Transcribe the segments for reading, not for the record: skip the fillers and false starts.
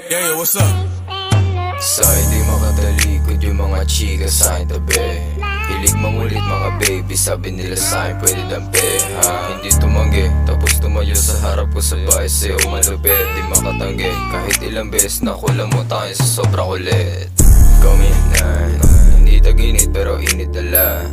Yeah, what's up? Sa hindi makatalikod yung mga chika sa akin tabi. Hilig mangulit mga baby, sabi nila sa akin pwede dampi. Hindi tumanggi, tapos tumayo sa harap ko sa bahay, sa'yo malupit. Di makatanggi, kahit ilang beses na kulang mo tayo sa sobrang kulit. Kuminan, hindi taginit pero init dala.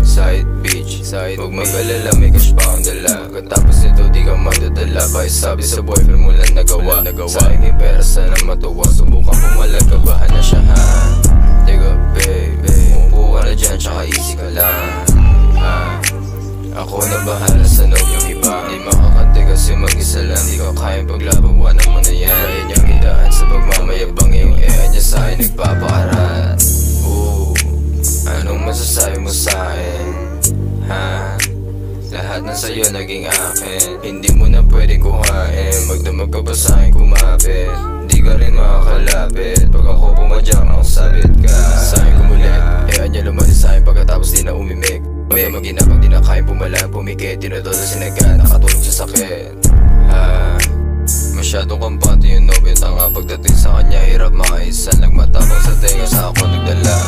Side beach, huwag mag-alala, may cash pa akong dala. Katapos nito di ka madadala, kahit sabi sa boyfriend mo lang nagawa. Sayang yung pera, sana matuwa, subukan pumalag, kabahan na siya ha. Diga babe, umupo ka na dyan, tsaka easy ka lang ha. Ako na bahala sa noob yung iba. Di makakante kasi mag-isa lang, di ko kayang paglabawanan mo na yan. Kaya niyang idaan sa pagmamayabang, yung niya sa akin nagpapakarat. Anong masasabi mo sa'kin? Ha? Lahat na sa'yo naging akin, hindi mo na pwedeng kuhain. Magdamag ka pa sa'kin kumapit, di ka rin makakalapit. Pag ako pumadyang ako sabit ka sa'kin kumulit. Niya lumali sa'kin pagkatapos di na umimik. May maginapang di na kayang pumalang pumikit. Tinodol na sinaga, nakatulog sa sakit. Masyadong kampante yung nobel. Tanga pagdating sa kanya, hirap makaisan. Nagmatapang sa tenga, sa ako nagdala.